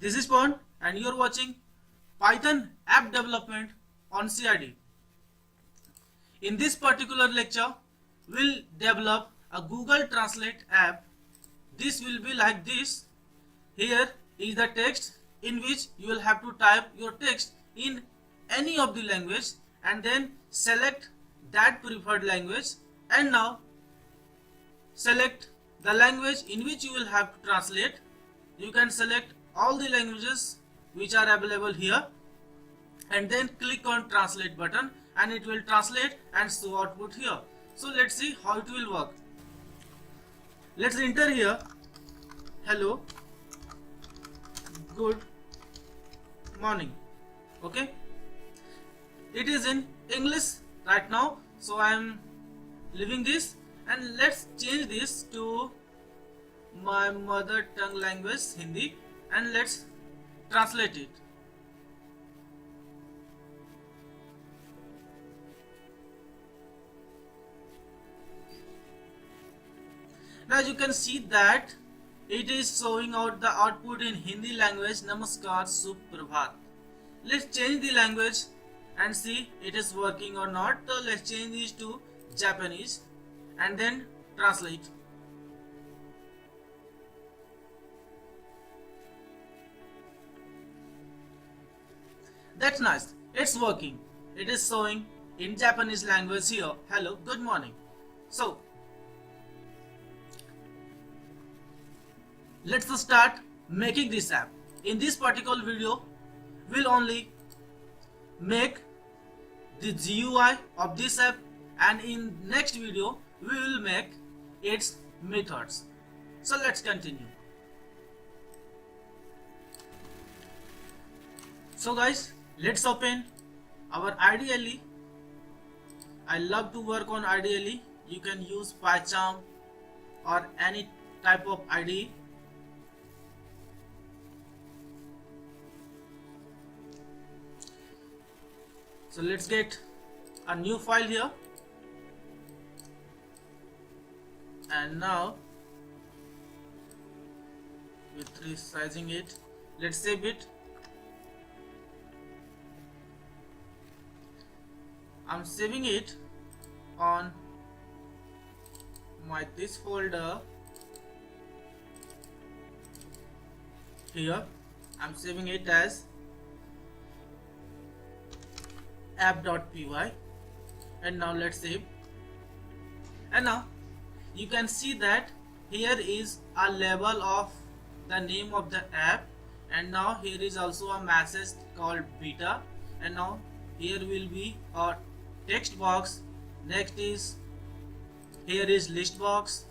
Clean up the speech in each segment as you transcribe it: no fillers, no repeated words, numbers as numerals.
This is Pon and you are watching Python app development on CRD. In this particular lecture, we'll develop a Google Translate app. This will be like this. Here is the text in which you will have to type your text in any of the language and then select that preferred language, and now select the language in which you will have to translate. You can select all the languages which are available here and then click on translate button and it will translate and show output here. So let's see how it will work. Let's enter here hello, good morning. Okay, it is in English right now, so I am leaving this and let's change this to my mother tongue language Hindi and let's translate it. Now you can see that it is showing out the output in Hindi language. Namaskar, Suprabhat. Let's change the language and see it is working or not. So let's change this to Japanese and then translate. That's nice. It's working. It is showing in Japanese language here. Hello, good morning. So let's start making this app. In this particular video, we'll only make the GUI of this app, and in next video we will make its methods. So let's continue. So guys, let's open our IDLE. I love to work on IDLE. You can use PyCharm or any type of IDE. So let's get a new file here, and now with resizing it, let's save it. I'm saving it on my this folder here. I'm saving it as app.py, and now let's save. And now you can see that here is a label of the name of the app, and now here is also a message called beta, and now here will be a text box. Next is here is list box,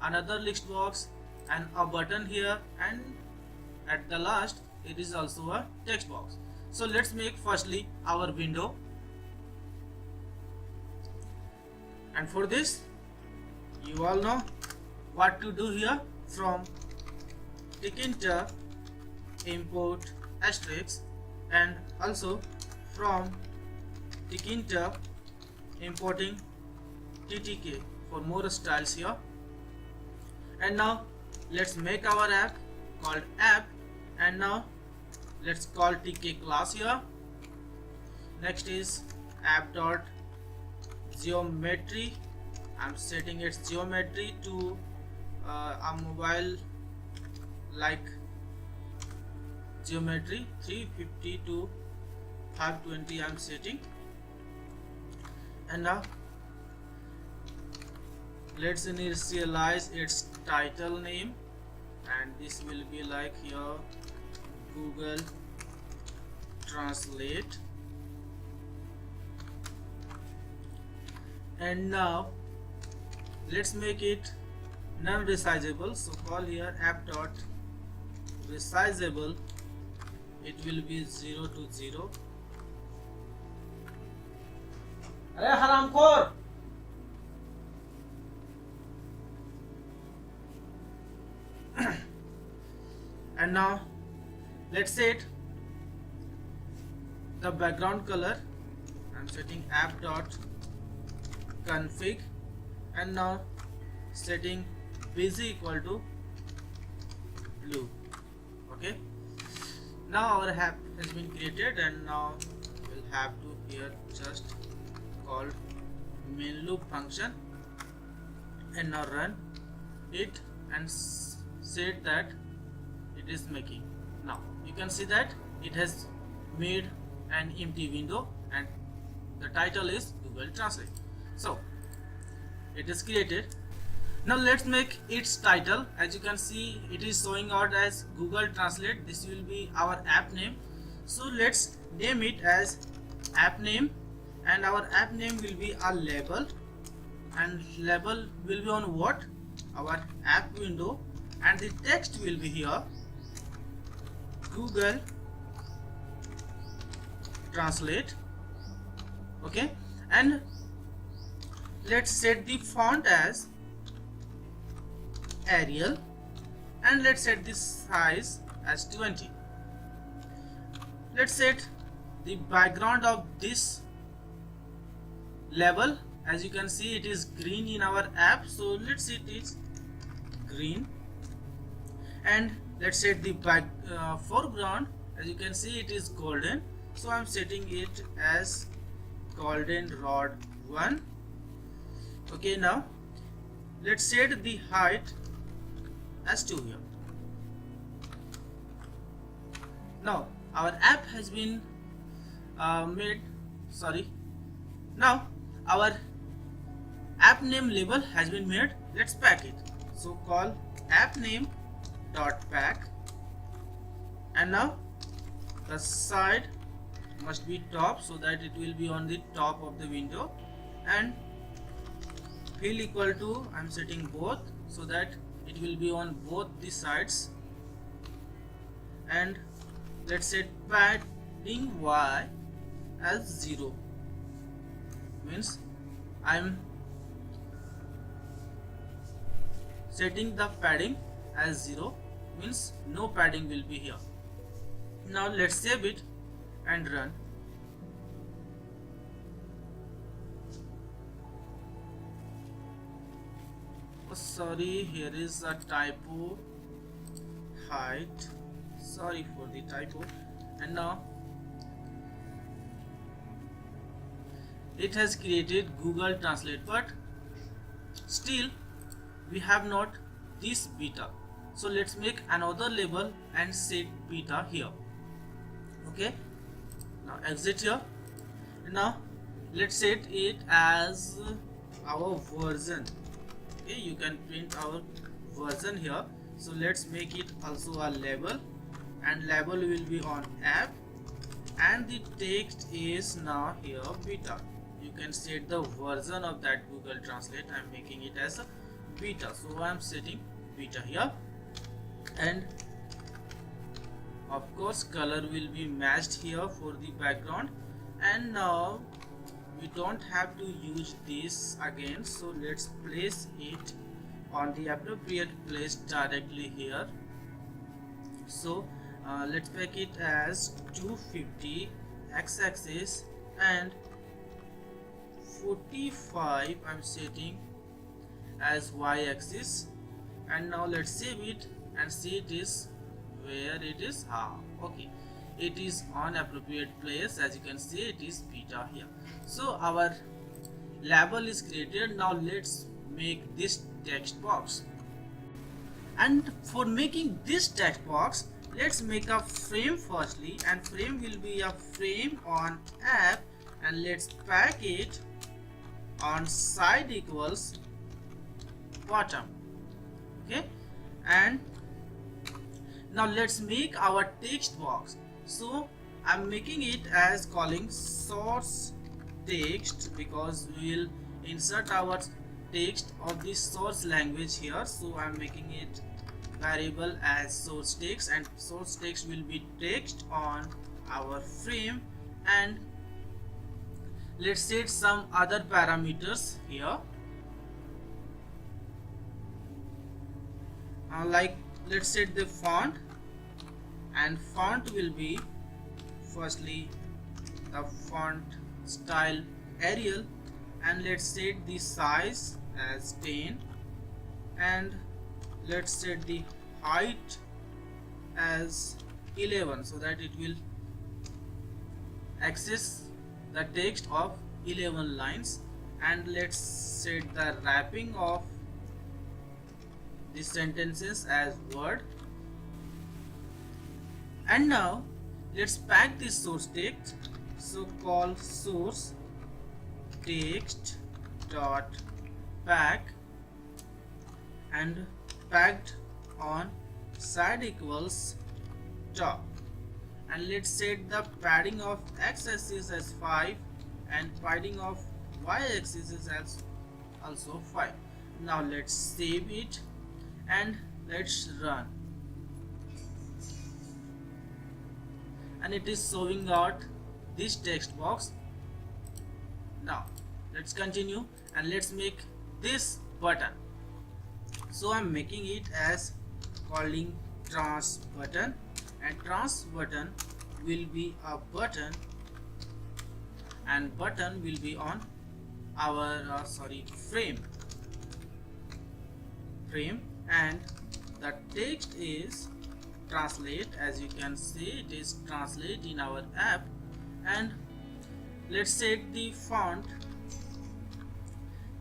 another list box, and a button here, and at the last it is also a text box. So let's make firstly our window, and for this you all know what to do here. From Tkinter import asterisk, and also from Tkinter importing ttk for more styles here. And now let's make our app called app, and now let's call tk class here. Next is app.geometry. I'm setting its geometry to a mobile like geometry 350 to 520 I'm setting. And now let's initialize its title name, and this will be like here Google Translate. And now let's make it non-resizable, so call here app.resizable. It will be 0 to 0. Arey haramkhor! And now let's set the background color. I'm setting app.config, and now setting busy equal to blue. Okay, Now our app has been created, and now we'll have to here just called main loop function, and now run it and set that it is making. Now you can see that it has made an empty window and the title is Google Translate. So it is created. Now let's make its title. As you can see, it is showing out as Google Translate. This will be our app name. So let's name it as app name, and our app name will be a label, and label will be on what? Our app window, and the text will be here Google Translate. Okay, and let's set the font as Arial, and let's set the size as 20. Let's set the background of this label. As you can see, it is green in our app, so let's set it green. And let's set the foreground. As you can see, it is golden, so I'm setting it as goldenrod 1. Okay, now let's set the height as 2 here. Now our app has been made. Now our app name label has been made. Let's pack it. So call app name dot pack, and now the side must be top so that it will be on the top of the window, and fill equal to, I'm setting both so that it will be on both the sides, and let's set padding Y as 0, means I'm setting the padding as 0, means no padding will be here. Now let's save it and run. Oh, sorry, here is a typo. Height, sorry for the typo. And now it has created Google Translate, but still we have not this beta. So let's make another label and set beta here. Okay, now exit here. Now let's set it as our version. Okay, you can print our version here. So let's make it also a label, and label will be on app, and the text is now here beta. You can set the version of that Google Translate. I'm making it as a beta, so I'm setting beta here, and of course color will be matched here for the background. And now we don't have to use this again, so let's place it on the appropriate place directly here. So let's make it as 250 x-axis and 45 I'm setting as y-axis. And now let's save it and see it is where it is. Okay, it is on appropriate place. As you can see, it is beta here. So our label is created. Now let's make this text box, and for making this text box, let's make a frame firstly, and frame will be a frame on app, and let's pack it on side equals bottom. Okay, and now let's make our text box. So I'm making it as calling source text, because we will insert our text of the source language here. So I'm making it variable as source text, and source text will be text on our frame. And let's set some other parameters here, like let's set the font, and font will be firstly the font style Arial, and let's set the size as 10, and let's set the height as 11 so that it will access the text of 11 lines. And let's set the wrapping of these sentences as word. And now let's pack this source text. So call source text dot pack and packed on side equals top. And let's set the padding of x-axis as 5 and padding of y-axis as also 5. Now let's save it and let's run. And it is showing out this text box. Now let's continue and let's make this button. So I'm making it as calling trans button, and trans button will be a button, and button will be on our frame, and the text is translate. As you can see, it is translate in our app. And let's set the font,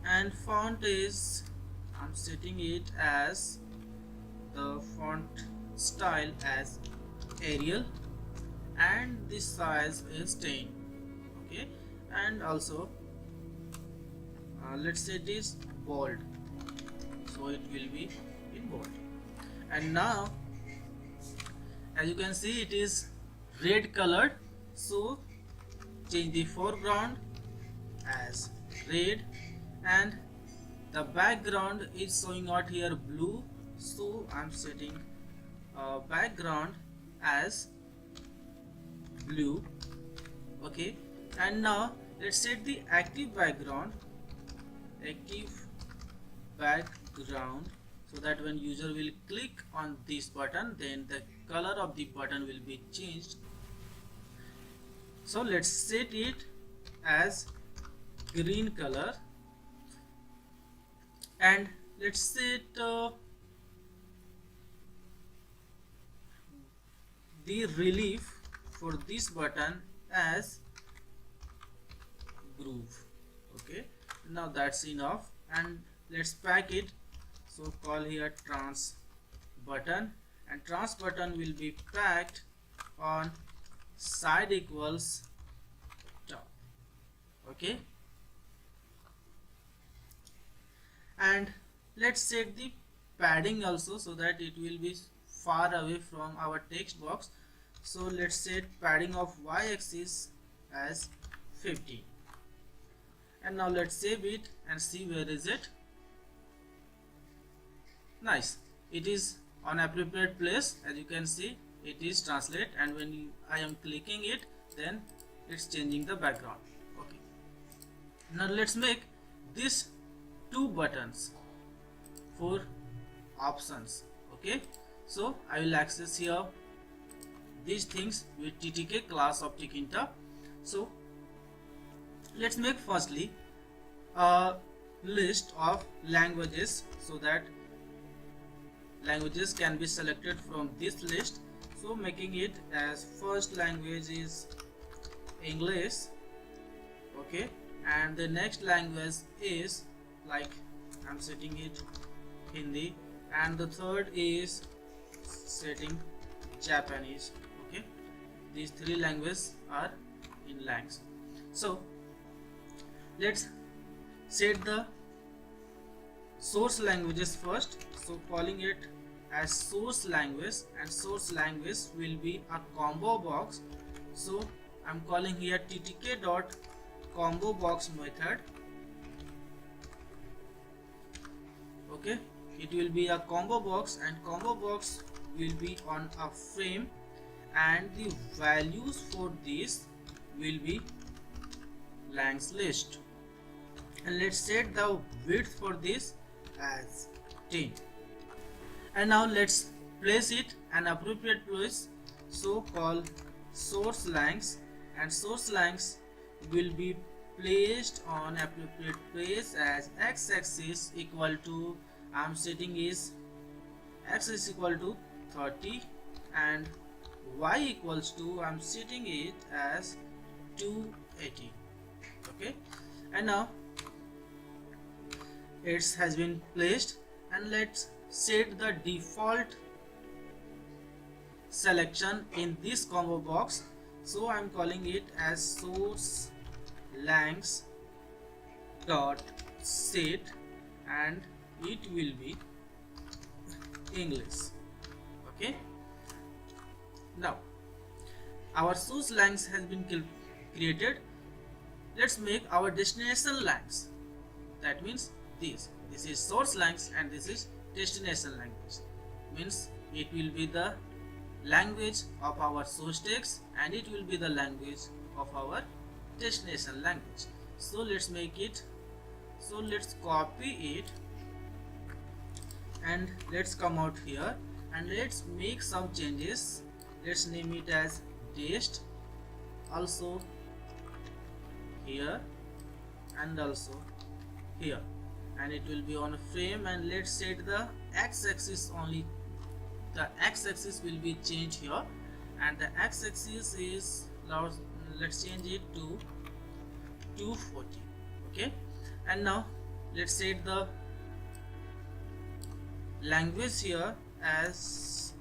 and font is, I'm setting it as the font style as Arial, and the size is 10. Okay, and also let's say this bold, so it will be in bold. And now as you can see, it is red colored, so change the foreground as red, and the background is showing out here blue, so I'm setting background as blue. Okay, and now let's set the active background so that when user will click on this button, then the color of the button will be changed. So let's set it as green color, and let's set the relief for this button as groove. Okay, now that's enough, and let's pack it. So call here trans button, and trans button will be packed on side equals top. Okay, and let's set the padding also so that it will be far away from our text box. So let's set padding of y-axis as 50. And now let's save it and see where is it. Nice, it is on appropriate place. As you can see, it is translate, and when I am clicking it, then it's changing the background. Okay, now let's make this 2 buttons for options. Okay, so I will access here these things with TTK class of Tkinter. So let's make firstly a list of languages so that languages can be selected from this list. So making it as first language is English. Okay, and the next language is, like, I'm setting it Hindi, and the third is setting Japanese. Okay, these 3 languages are in langs. So let's set the source languages first. So calling it as source language, and source language will be a combo box. So I'm calling here ttk dot combo box method. Okay, it will be a combo box, and combo box will be on a frame, and the values for this will be langs list. And let's set the width for this as 10. And now let's place it an appropriate place. So call source langs, and source langs will be placed on appropriate place as x-axis equal to, I'm setting is x is equal to 30, and y equals to, I'm setting it as 280. Okay, and now it has been placed, and let's set the default selection in this combo box. So I'm calling it as source langs dot set, and it will be English. Okay, now our source langs has been created. Let's make our destination langs. That means this is source langs and this is destination language. Means it will be the language of our source text and it will be the language of our destination language. So let's make it, so let's copy it and let's come out here and let's make some changes. Let's name it as dest, also here and also here, and it will be on a frame. And let's set the x-axis only, the x-axis will be changed here, and the x-axis is, let's change it to 240. Okay, and now let's set the language here as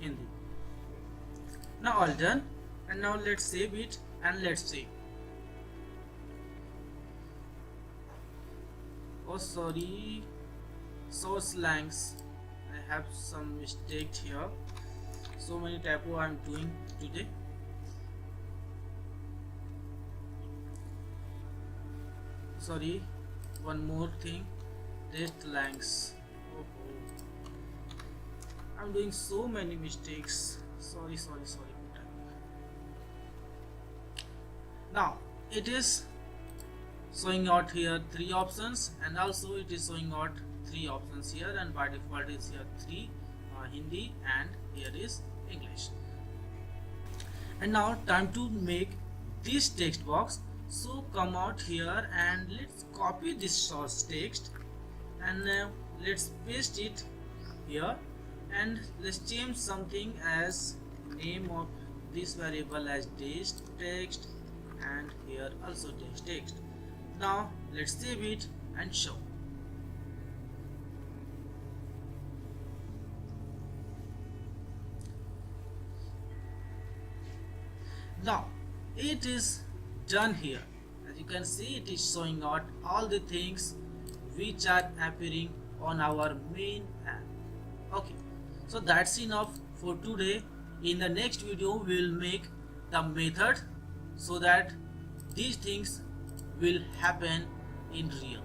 Hindi. Now all done, and now let's save it and let's see. Oh sorry, source langs, I have some mistake here. So many typo I'm doing today. Sorry, one more thing, dest langs. Oh, I'm doing so many mistakes. Sorry. Now it is showing out here 3 options, and also it is showing out 3 options here, and by default is here 3 Hindi, and here is English. And now time to make this text box. So come out here and let's copy this source text and let's paste it here, and let's change something as name of this variable as dest text, and here also dest text. Now let's save it and show. Now it is done here. As you can see, it is showing out all the things which are appearing on our main app. Okay, so that's enough for today. In the next video we will make the method so that these things will happen in real.